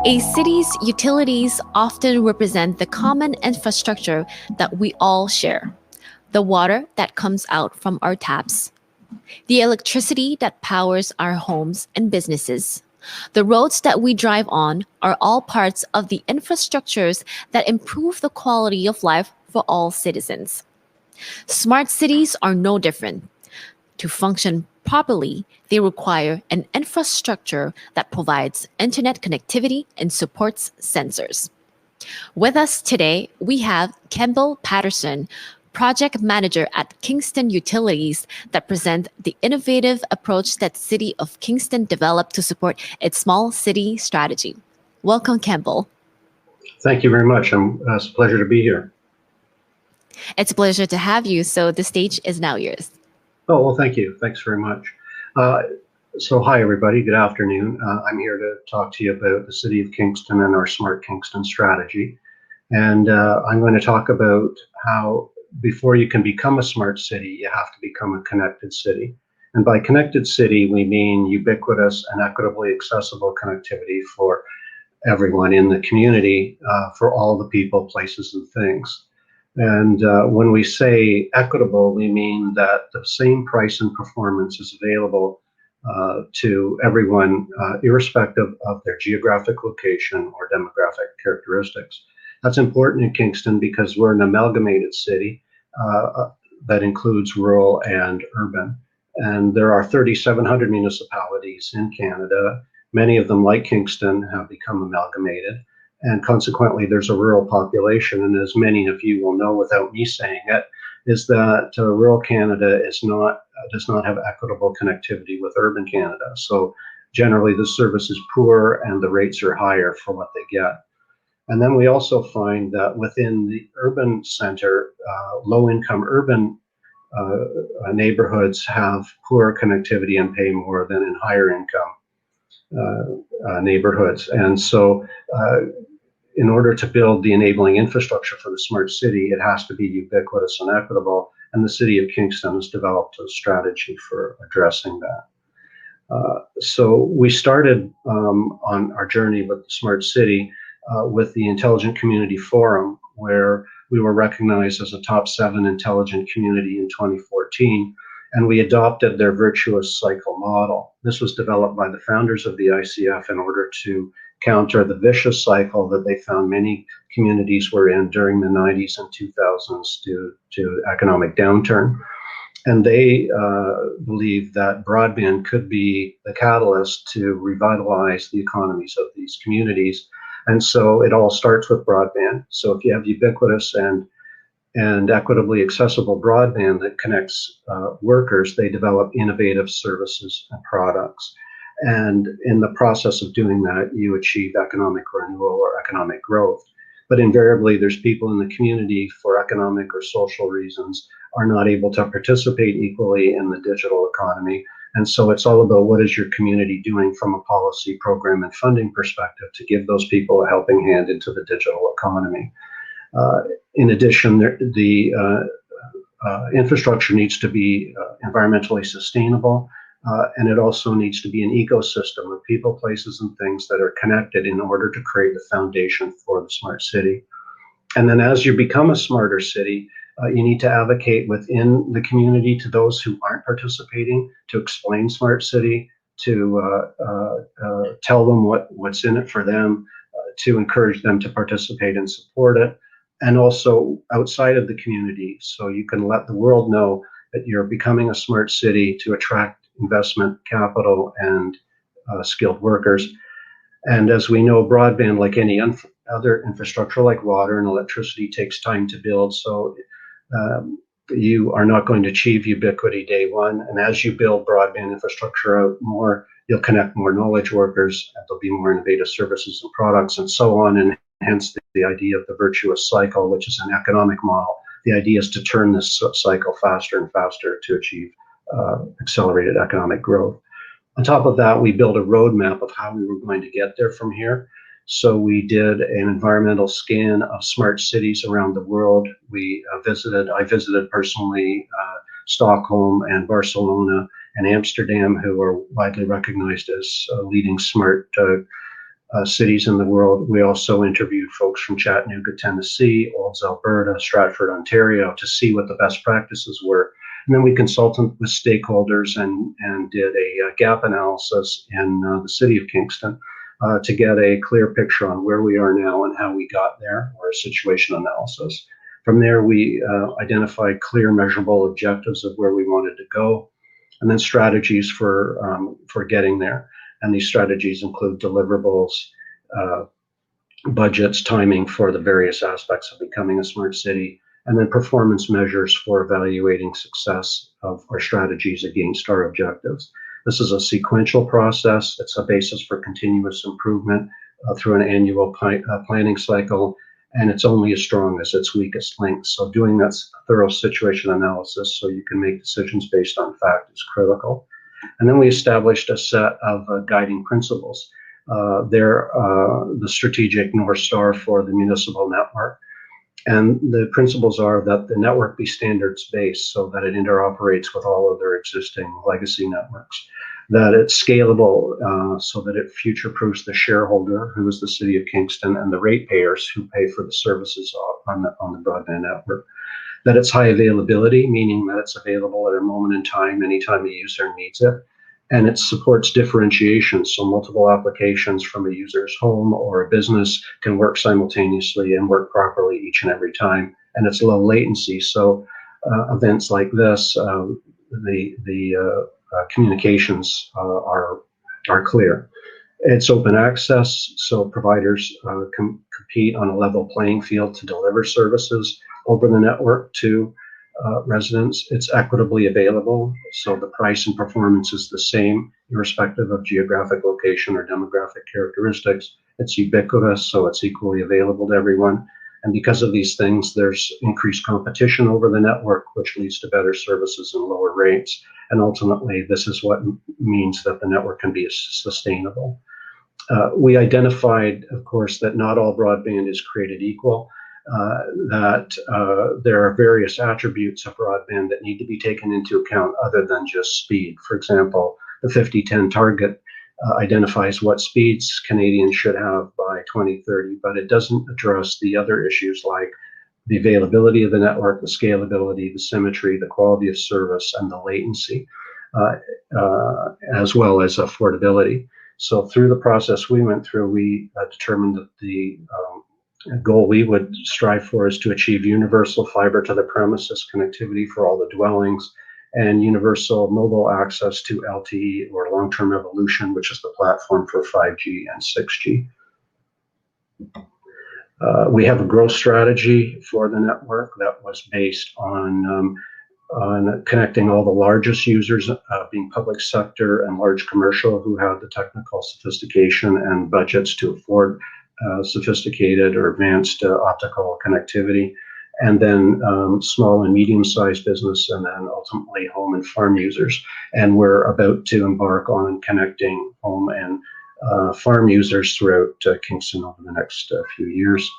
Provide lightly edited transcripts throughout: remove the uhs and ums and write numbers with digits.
A city's utilities often represent the common infrastructure that we all share. The water that comes out from our taps, the electricity that powers our homes and businesses, the roads that we drive on are all parts of the infrastructures that improve the quality of life for all citizens. Smart cities are no different. To function properly, they require an infrastructure that provides internet connectivity and supports sensors. With us today, we have Campbell Patterson, project manager at Kingston Utilities, that present the innovative approach that City of Kingston developed to support its small city strategy. Welcome, Campbell. Thank you very much. It's a pleasure to be here. It's a pleasure to have you. So the stage is now yours. Oh, well, thank you. Thanks very much. So hi, everybody. Good afternoon. I'm here to talk to you about the City of Kingston and our Smart Kingston strategy. And I'm going to talk about how before you can become a smart city, you have to become a connected city. And by connected city, we mean ubiquitous and equitably accessible connectivity for everyone in the community, for all the people, places, and things. And when we say equitable, we mean that the same price and performance is available to everyone, irrespective of their geographic location or demographic characteristics. That's important in Kingston because we're an amalgamated city that includes rural and urban. And there are 3,700 municipalities in Canada. Many of them, like Kingston, have become amalgamated. And consequently, there's a rural population. And as many of you will know without me saying it, is that rural Canada does not have equitable connectivity with urban Canada. So generally, the service is poor and the rates are higher for what they get. And then we also find that within the urban center, low-income urban neighborhoods have poorer connectivity and pay more than in higher income neighborhoods. And so in order to build the enabling infrastructure for the smart city, it has to be ubiquitous and equitable. And the City of Kingston has developed a strategy for addressing that. So we started on our journey with the smart city with the Intelligent Community Forum, where we were recognized as a top 7 intelligent community in 2014. And we adopted their virtuous cycle model. This was developed by the founders of the ICF in order to counter the vicious cycle that they found many communities were in during the 90s and 2000s due to economic downturn. And they believe that broadband could be the catalyst to revitalize the economies of these communities. And so it all starts with broadband. So if you have ubiquitous and equitably accessible broadband that connects workers, they develop innovative services and products. And in the process of doing that, you achieve economic renewal or economic growth. But invariably, there's people in the community for economic or social reasons are not able to participate equally in the digital economy. And so it's all about what is your community doing from a policy, program, and funding perspective to give those people a helping hand into the digital economy. In addition, the infrastructure needs to be environmentally sustainable, and it also needs to be an ecosystem of people, places, and things that are connected in order to create the foundation for the smart city. And then as you become a smarter city, you need to advocate within the community to those who aren't participating, to explain smart city, to tell them what's in it for them, to encourage them to participate and support it, and also outside of the community. So you can let the world know that you're becoming a smart city to attract investment, capital, and skilled workers. And as we know, broadband, like any other infrastructure like water and electricity, takes time to build. So you are not going to achieve ubiquity day one. And as you build broadband infrastructure out more, you'll connect more knowledge workers, and there'll be more innovative services and products and so on. And hence the idea of the virtuous cycle, which is an economic model. The idea is to turn this cycle faster and faster to achieve accelerated economic growth. On top of that, we built a roadmap of how we were going to get there from here. So we did an environmental scan of smart cities around the world. I visited personally Stockholm and Barcelona and Amsterdam, who are widely recognized as leading smart cities in the world. We also interviewed folks from Chattanooga, Tennessee, Olds, Alberta, Stratford, Ontario, to see what the best practices were. And then we consulted with stakeholders and did a gap analysis in the City of Kingston to get a clear picture on where we are now and how we got there, or a situation analysis. From there, we identified clear, measurable objectives of where we wanted to go, and then strategies for getting there. And these strategies include deliverables, budgets, timing for the various aspects of becoming a smart city, and then performance measures for evaluating success of our strategies against our objectives. This is a sequential process. It's a basis for continuous improvement through an annual planning cycle, and it's only as strong as its weakest link. So doing that thorough situation analysis so you can make decisions based on fact is critical. And then we established a set of guiding principles. They're the strategic North Star for the municipal network. And the principles are that the network be standards-based so that it interoperates with all other existing legacy networks, that it's scalable so that it future-proofs the shareholder, who is the City of Kingston, and the ratepayers who pay for the services on the broadband network, that it's high availability, meaning that it's available at a moment in time, anytime a user needs it, and it supports differentiation, so multiple applications from a user's home or a business can work simultaneously and work properly each and every time, and it's low latency. So events like this, the communications are clear. It's open access, so providers compete on a level playing field to deliver services over the network to residents. It's equitably available, so the price and performance is the same, irrespective of geographic location or demographic characteristics. It's ubiquitous, so it's equally available to everyone. And because of these things, there's increased competition over the network, which leads to better services and lower rates. And ultimately, this is what means that the network can be sustainable. We identified, of course, that not all broadband is created equal. That there are various attributes of broadband that need to be taken into account other than just speed. For example, the 50-10 target identifies what speeds Canadians should have by 2030, but it doesn't address the other issues like the availability of the network, the scalability, the symmetry, the quality of service, and the latency, as well as affordability. So through the process we went through, we determined that the goal we would strive for is to achieve universal fiber to the premises connectivity for all the dwellings, and universal mobile access to LTE, or long-term evolution, which is the platform for 5G and 6G. We have a growth strategy for the network that was based on connecting all the largest users, being public sector and large commercial, who have the technical sophistication and budgets to afford sophisticated or advanced optical connectivity, and then small and medium-sized business, and then ultimately home and farm users. And we're about to embark on connecting home and farm users throughout Kingston over the next few years.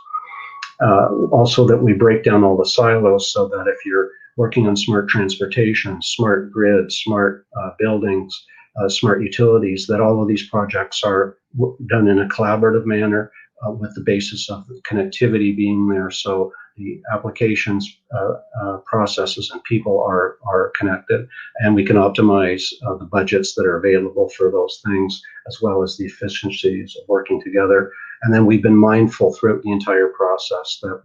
Also, that we break down all the silos so that if you're working on smart transportation, smart grid, smart buildings, smart utilities, that all of these projects are done in a collaborative manner with the basis of the connectivity being there. So the applications, processes, and people are connected, and we can optimize the budgets that are available for those things, as well as the efficiencies of working together. And then we've been mindful throughout the entire process that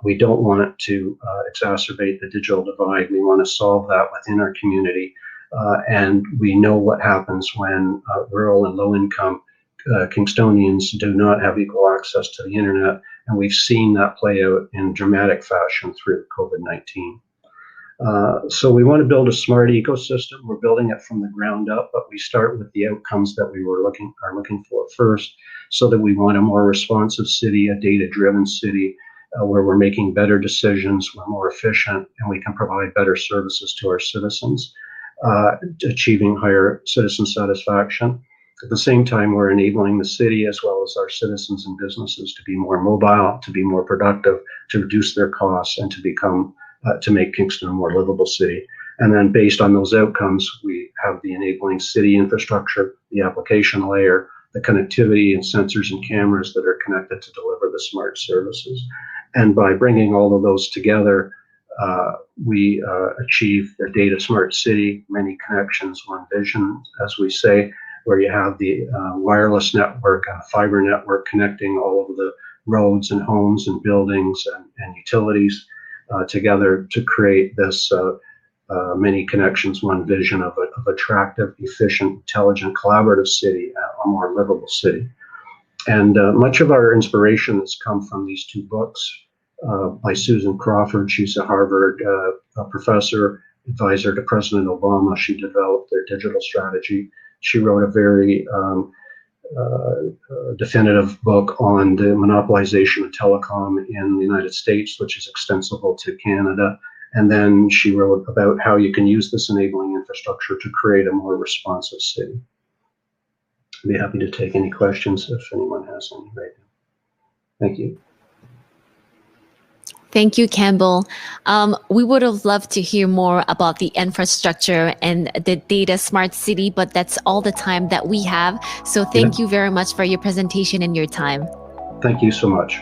we don't want it to exacerbate the digital divide. We want to solve that within our community. And we know what happens when rural and low income Kingstonians do not have equal access to the internet, and we've seen that play out in dramatic fashion through COVID-19. So we want to build a smart ecosystem. We're building it from the ground up, but we start with the outcomes that we are looking for first, so that we want a more responsive city, a data-driven city, where we're making better decisions, we're more efficient, and we can provide better services to our citizens, achieving higher citizen satisfaction. At the same time, we're enabling the city as well as our citizens and businesses to be more mobile, to be more productive, to reduce their costs, and to make Kingston a more livable city. And then based on those outcomes, we have the enabling city infrastructure, the application layer, the connectivity and sensors and cameras that are connected to deliver the smart services. And by bringing all of those together, we achieve the data smart city, many connections, one vision, as we say, where you have the wireless network and fiber network connecting all of the roads and homes and buildings and utilities together to create this many connections, one vision of attractive, efficient, intelligent, collaborative city, a more livable city. And much of our inspiration has come from these two books by Susan Crawford. She's a Harvard professor, advisor to President Obama. She developed their digital strategy. She wrote a very definitive book on the monopolization of telecom in the United States, which is extensible to Canada. And then she wrote about how you can use this enabling infrastructure to create a more responsive city. I'd be happy to take any questions if anyone has any right now. Thank you. Thank you, Campbell. We would have loved to hear more about the infrastructure and the data smart city, but that's all the time that we have. So thank you very much for your presentation and your time. Thank you so much.